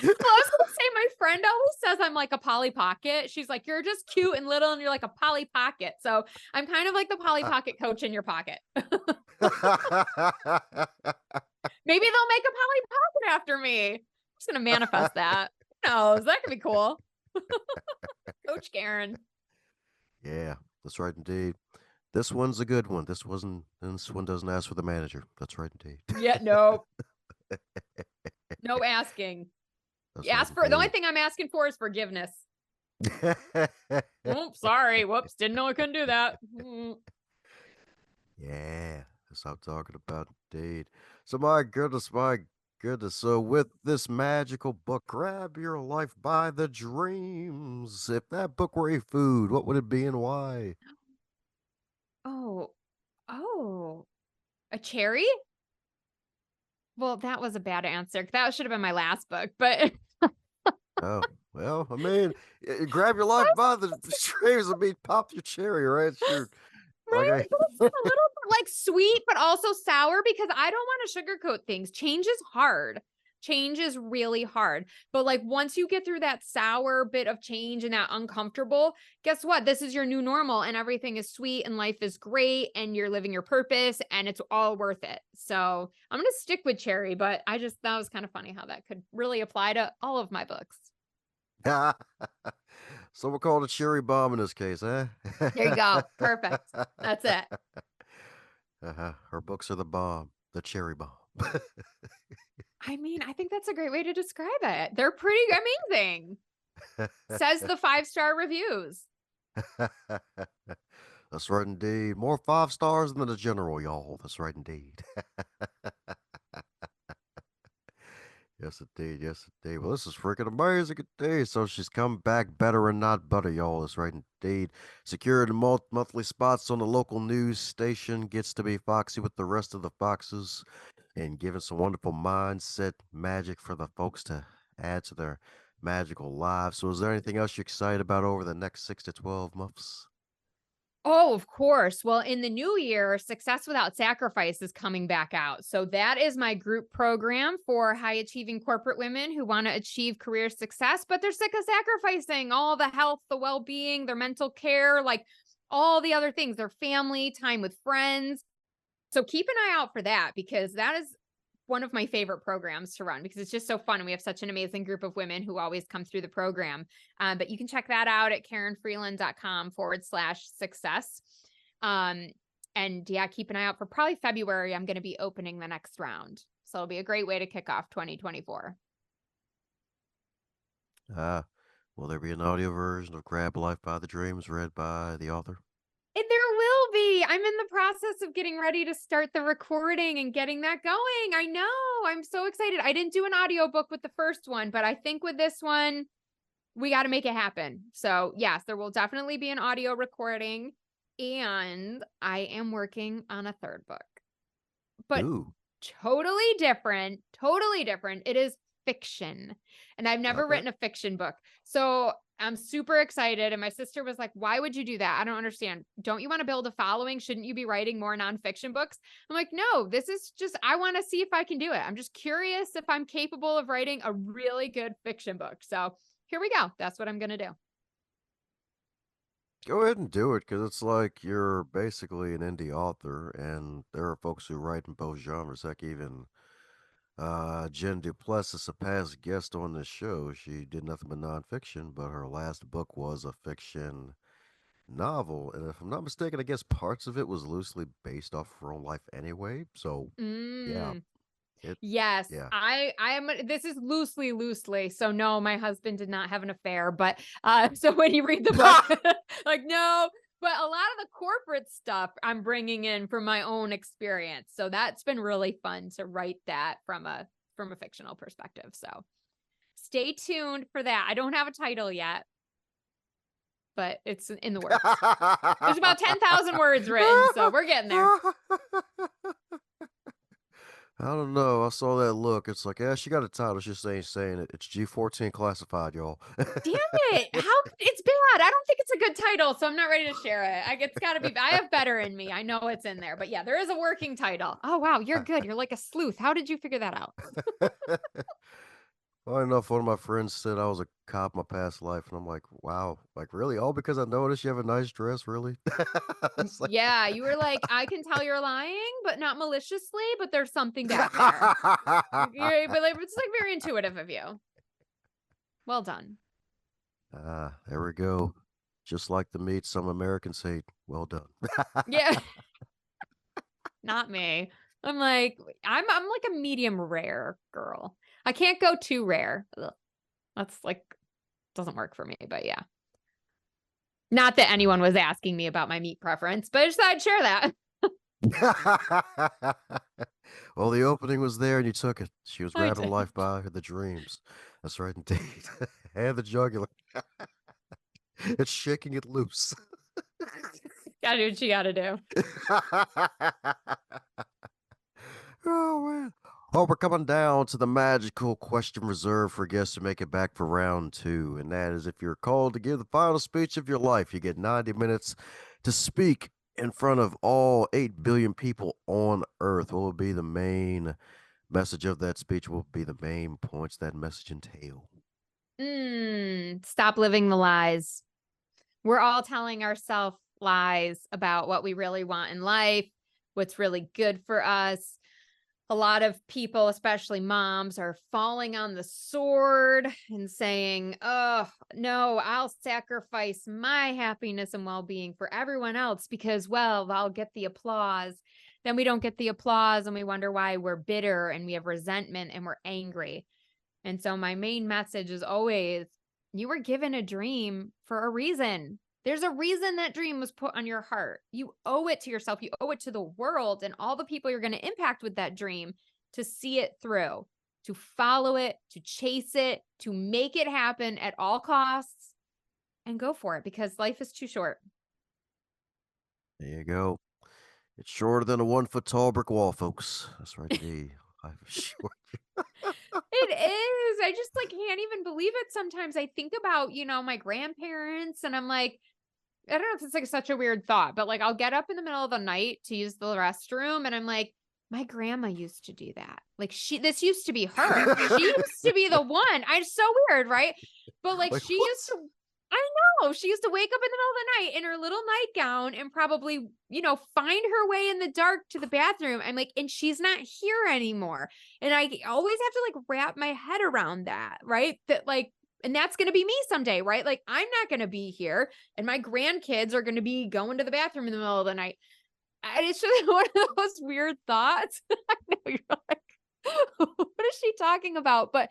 [SPEAKER 1] Well, I was gonna say, my friend always says I'm like a Polly Pocket. She's like, you're just cute and little, and you're like a Polly Pocket. So I'm kind of like the Polly Pocket coach in your pocket. Maybe they'll make a Polly Pocket after me. I'm just gonna manifest that. Who knows? That could be cool. Coach Karin.
[SPEAKER 2] Yeah, that's right indeed. This one's a good one. This one doesn't ask for the manager. That's right indeed.
[SPEAKER 1] Yeah, no, no asking.
[SPEAKER 2] That's
[SPEAKER 1] You
[SPEAKER 2] right
[SPEAKER 1] ask for the only
[SPEAKER 2] indeed.
[SPEAKER 1] thing I'm asking for is forgiveness. Oh, sorry. Whoops. Didn't know I couldn't do that.
[SPEAKER 2] Yeah, that's what I'm talking about indeed. So my goodness, my goodness. So with this magical book, grab your life by the dreams. If that book were a food, what would it be and why?
[SPEAKER 1] Oh, oh, a cherry? Well, that was a bad answer. That should have been my last book, but
[SPEAKER 2] Oh, well, I mean, grab your life by the dreams. I mean, pop your cherry, right? Sure.
[SPEAKER 1] right?
[SPEAKER 2] Okay.
[SPEAKER 1] But it's a little bit like sweet, but also sour because I don't want to sugarcoat things. Change is hard. Change is really hard. But like once you get through that sour bit of change and that uncomfortable, guess what? This is your new normal and everything is sweet and life is great and you're living your purpose and it's all worth it. So I'm going to stick with cherry, but that was kind of funny how that could really apply to all of my books.
[SPEAKER 2] So we'll call it a cherry bomb in this case, huh?
[SPEAKER 1] There you go. Perfect. That's it.
[SPEAKER 2] Her books are the bomb, the cherry bomb.
[SPEAKER 1] I mean, I think that's a great way to describe it. They're pretty amazing. Says the 5-star reviews.
[SPEAKER 2] That's right indeed. More 5 stars than the general, y'all. That's right indeed. Yes, indeed. Yes, indeed. Well, this is freaking amazing indeed. So she's come back better and not better, y'all. That's right, indeed. Secured the monthly spots on the local news station. Gets to be foxy with the rest of the foxes and giving some wonderful mindset magic for the folks to add to their magical lives. So, is there anything else you're excited about over the next 6 to 12 months?
[SPEAKER 1] Oh, of course. Well, in the new year, Success Without Sacrifice is coming back out. So that is my group program for high achieving corporate women who want to achieve career success, but they're sick of sacrificing all the health, the well-being, their mental care, like all the other things, their family, time with friends. So keep an eye out for that because that is one of my favorite programs to run because it's just so fun. And we have such an amazing group of women who always come through the program. But you can check that out at karenfreeland.com/success. And yeah, keep an eye out for probably February. I'm going to be opening the next round. So it'll be a great way to kick off 2024.
[SPEAKER 2] Uh, will there be an audio version of Grab Life by the Dreams read by the author?
[SPEAKER 1] There will be. I'm in the process of getting ready to start the recording and getting that going. I know. I'm so excited. I didn't do an audiobook with the first one, but I think with this one, we got to make it happen. So, yes, there will definitely be an audio recording. And I am working on a third book, but
[SPEAKER 2] Ooh,
[SPEAKER 1] totally different. Totally different. It is fiction. And I've never
[SPEAKER 2] okay.
[SPEAKER 1] written a fiction book. So I'm super excited. And my sister was like, why would you do that? I don't understand. Don't you want to build a following? Shouldn't you be writing more nonfiction books? I'm like, no, this is just, I want to see if I can do it. I'm just curious if I'm capable of writing a really good fiction book. So here we go. That's what I'm going to do.
[SPEAKER 2] Go ahead and do it because it's like you're basically an indie author, and there are folks who write in both genres. Heck, even Jen Duplessis, a past guest on this show, she did nothing but nonfiction, but her last book was a fiction novel. And if I'm not mistaken, I guess parts of it was loosely based off her own life anyway. So, yeah,
[SPEAKER 1] Mm.
[SPEAKER 2] it,
[SPEAKER 1] Yes,
[SPEAKER 2] yeah.
[SPEAKER 1] I am this is loosely. So no, my husband did not have an affair, but so when you read the book, like no, but a lot of the corporate stuff I'm bringing in from my own experience. So that's been really fun to write that from a fictional perspective. So stay tuned for that. I don't have a title yet, but it's in the works. There's about 10,000 words written, so we're getting there.
[SPEAKER 2] I don't know. I saw that look. It's like, yeah, she got a title. She's saying it. It's G14 classified, y'all.
[SPEAKER 1] Damn it. How it's bad. I don't think it's a good title, so I'm not ready to share it. It's got to be I have better in me. I know it's in there. But yeah, there is a working title. Oh wow, you're good. You're like a sleuth. How did you figure that out?
[SPEAKER 2] Well, enough. One of my friends said I was a cop in my past life, and I'm like, wow, like really? All because I noticed you have a nice dress, really? It's like,
[SPEAKER 1] Yeah, you were like, I can tell you're lying, but not maliciously, but there's something back there. But like, it's like very intuitive of you. Well done.
[SPEAKER 2] there we go. Just like the meat some Americans hate. Well done.
[SPEAKER 1] Yeah, not me. I'm like a medium rare girl. I can't go too rare. Ugh. That's like doesn't work for me, but yeah. Not that anyone was asking me about my meat preference, but I just thought I'd share that.
[SPEAKER 2] Well, the opening was there and you took it. She was
[SPEAKER 1] I
[SPEAKER 2] grabbing
[SPEAKER 1] did.
[SPEAKER 2] life by the dreams. That's right, indeed. And the jugular. It's shaking it loose.
[SPEAKER 1] Gotta do what you gotta do.
[SPEAKER 2] Oh, man. Oh, we're coming down to the magical question reserved for guests to make it back for round two. And that is if you're called to give the final speech of your life, you get 90 minutes to speak in front of all 8 billion people on Earth. What will be the main message of that speech? What will be the main points that message entail?
[SPEAKER 1] Stop living the lies. We're all telling ourselves lies about what we really want in life, what's really good for us. A lot of people, especially moms, are falling on the sword and saying, oh, no, I'll sacrifice my happiness and well being for everyone else because, well, I'll get the applause. Then we don't get the applause and we wonder why we're bitter and we have resentment and we're angry. And so, my main message is always you were given a dream for a reason. There's a reason that dream was put on your heart. You owe it to yourself. You owe it to the world and all the people you're going to impact with that dream to see it through. to follow it, to chase it, to make it happen at all costs, and go for it because life is too short.
[SPEAKER 2] There you go. It's shorter than a 1 foot tall brick wall, folks. That's right, indeed. Life is short.
[SPEAKER 1] It is. I just like can't even believe it sometimes. I think about, my grandparents and I'm like, I don't know if it's like such a weird thought, but like I'll get up in the middle of the night to use the restroom and I'm like, my grandma used to do that. Like this used to be her. She used to be the one. I'm so weird, right? But like
[SPEAKER 2] Like,
[SPEAKER 1] she
[SPEAKER 2] what?
[SPEAKER 1] used to, I know, she used to wake up in the middle of the night in her little nightgown and probably, find her way in the dark to the bathroom. I'm like, and she's not here anymore. And I always have to like wrap my head around that, right? That like, and that's going to be me someday, right? Like I'm not going to be here and my grandkids are going to be going to the bathroom in the middle of the night. And it's just one of those weird thoughts. I know you're like, what is she talking about? But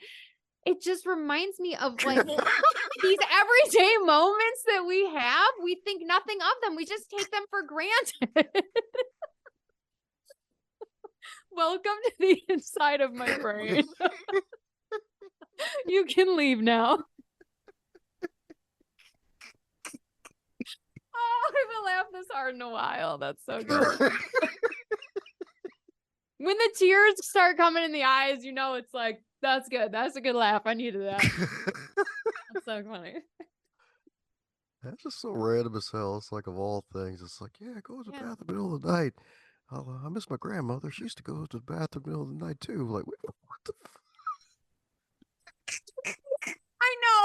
[SPEAKER 1] it just reminds me of like these everyday moments that we have. We think nothing of them. We just take them for granted. Welcome to the inside of my brain. You can leave now. Oh, I haven't laughed this hard in a while. That's so good. When the tears start coming in the eyes, it's like, that's good. That's a good laugh. I needed that. That's so funny.
[SPEAKER 2] That's just so random as hell. It's like, of all things, it's like, yeah, go to the bathroom in the middle of the night. I miss my grandmother. She used to go to the bathroom in the middle of the night, too. Like, what the
[SPEAKER 1] I know.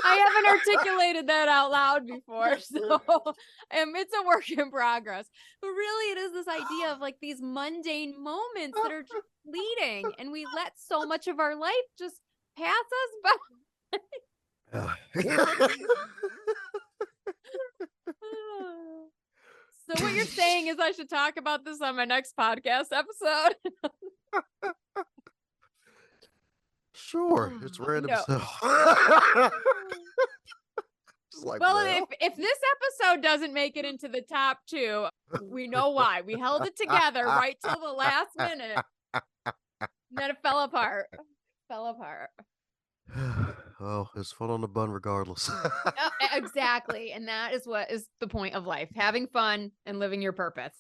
[SPEAKER 1] I haven't articulated that out loud before. So it's a work in progress. But really, it is this idea of like these mundane moments that are just fleeting. And we let so much of our life just pass us by. So what you're saying is I should talk about this on my next podcast episode?
[SPEAKER 2] Sure, it's random as hell. Like,
[SPEAKER 1] well, if this episode doesn't make it into the top 2, we know why. We held it together right till the last minute. And then it fell apart.
[SPEAKER 2] Well, it's fun on the bun regardless.
[SPEAKER 1] Exactly. And that is what is the point of life. Having fun and living your purpose.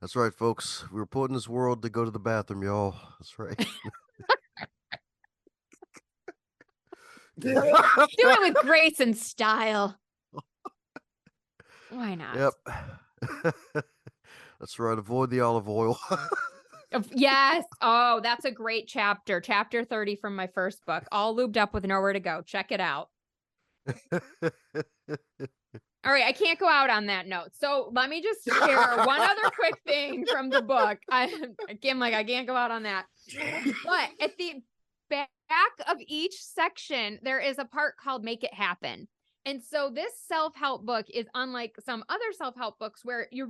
[SPEAKER 2] That's right, folks. We were put in this world to go to the bathroom, y'all. That's right.
[SPEAKER 1] Do it with grace and style. Why not?
[SPEAKER 2] Yep. That's right. Avoid the olive oil.
[SPEAKER 1] Yes. Oh, that's a great chapter. Chapter 30 from my first book. All lubed up with nowhere to go. Check it out. All right. I can't go out on that note. So let me just share one other quick thing from the book. I can't go out on that. But at the back of each section, there is a part called Make It Happen. And so this self-help book is unlike some other self-help books where you're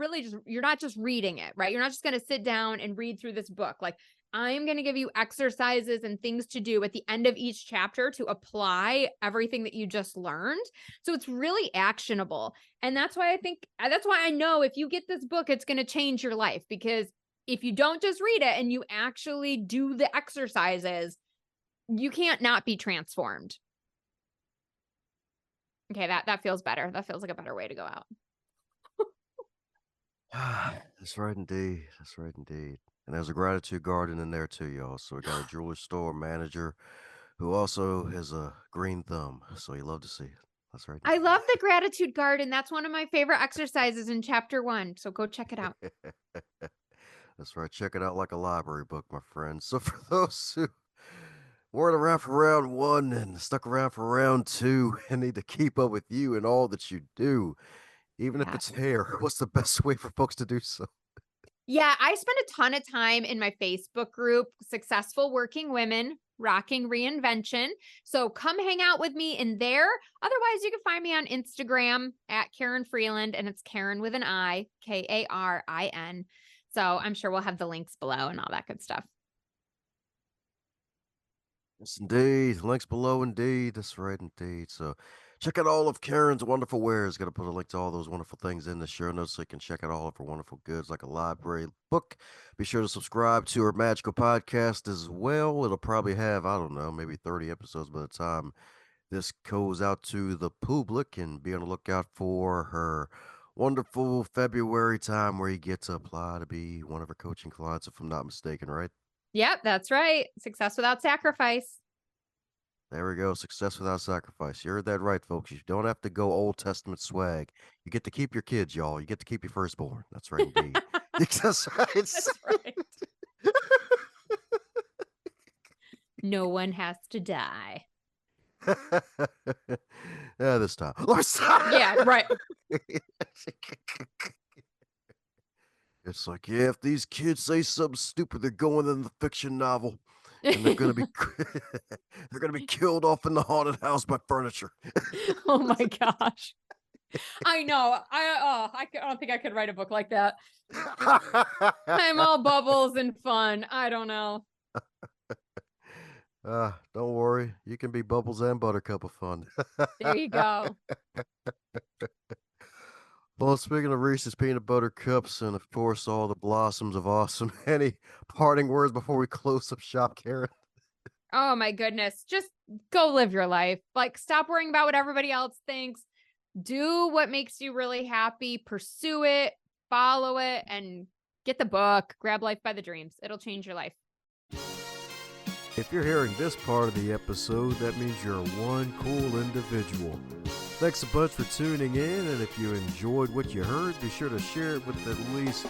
[SPEAKER 1] not just reading it, right? You're not just going to sit down and read through this book. Like I am going to give you exercises and things to do at the end of each chapter to apply everything that you just learned. So it's really actionable. And that's why I know if you get this book, it's going to change your life, because if you don't just read it and you actually do the exercises, you can't not be transformed. Okay, that feels better. That feels like a better way to go out.
[SPEAKER 2] That's right, indeed. That's right, indeed. And there's a gratitude garden in there too, y'all. So we got a jewelry store manager who also has a green thumb. So you love to see it. That's right.
[SPEAKER 1] I love the gratitude garden. That's one of my favorite exercises in chapter 1. So go check it out.
[SPEAKER 2] That's right. Check it out like a library book, my friends. So for those who weren't around for round 1 and stuck around for round 2 and need to keep up with you and all that you do, even if it's hair, what's the best way for folks to do so?
[SPEAKER 1] Yeah, I spend a ton of time in my Facebook group, Successful Working Women, Rocking Reinvention. So come hang out with me in there. Otherwise, you can find me on Instagram at Karin Freeland, and it's Karin with an I, Karin. So I'm sure we'll have the links below and all that good stuff.
[SPEAKER 2] Yes, indeed. Links below, indeed. That's right, indeed. So Check out all of Karen's wonderful wares. Going to put a link to all those wonderful things in the show notes so you can check out all of her wonderful goods like a library book. Be sure to subscribe to her magical podcast as well. It'll probably have, I don't know, maybe 30 episodes by the time this goes out to the public, and be on the lookout for her wonderful February time where you get to apply to be one of her coaching clients, if I'm not mistaken, right?
[SPEAKER 1] Yep, that's right. Success without sacrifice.
[SPEAKER 2] There we go. Success without sacrifice. You heard that right, folks. You don't have to go Old Testament swag. You get to keep your kids, y'all. You get to keep your firstborn. That's right, indeed. That's right.
[SPEAKER 1] That's right. No one has to die.
[SPEAKER 2] Yeah, this time.
[SPEAKER 1] Yeah, right.
[SPEAKER 2] It's like, yeah, if these kids say something stupid, they're going in the fiction novel, and they're gonna be they're gonna be killed off in the haunted house by furniture.
[SPEAKER 1] Oh my gosh. I know. I don't think I could write a book like that. I'm all bubbles and fun. I don't know.
[SPEAKER 2] Don't worry. You can be Bubbles and Buttercup of fun.
[SPEAKER 1] There you go.
[SPEAKER 2] Well, speaking of Reese's peanut butter cups and, of course, all the blossoms of awesome, any parting words before we close up shop, Karen?
[SPEAKER 1] Oh my goodness. Just go live your life. Like, stop worrying about what everybody else thinks. Do what makes you really happy. Pursue it, follow it, and get the book. Grab Life by the Dreams. It'll change your life.
[SPEAKER 2] If you're hearing this part of the episode, that means you're one cool individual. Thanks a bunch for tuning in, and if you enjoyed what you heard, be sure to share it with at least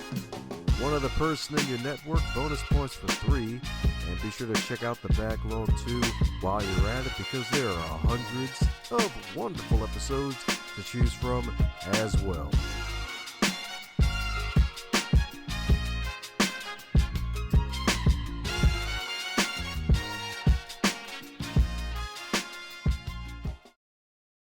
[SPEAKER 2] one other person in your network. Bonus points for 3. And be sure to check out the backlog too while you're at it, because there are hundreds of wonderful episodes to choose from as well.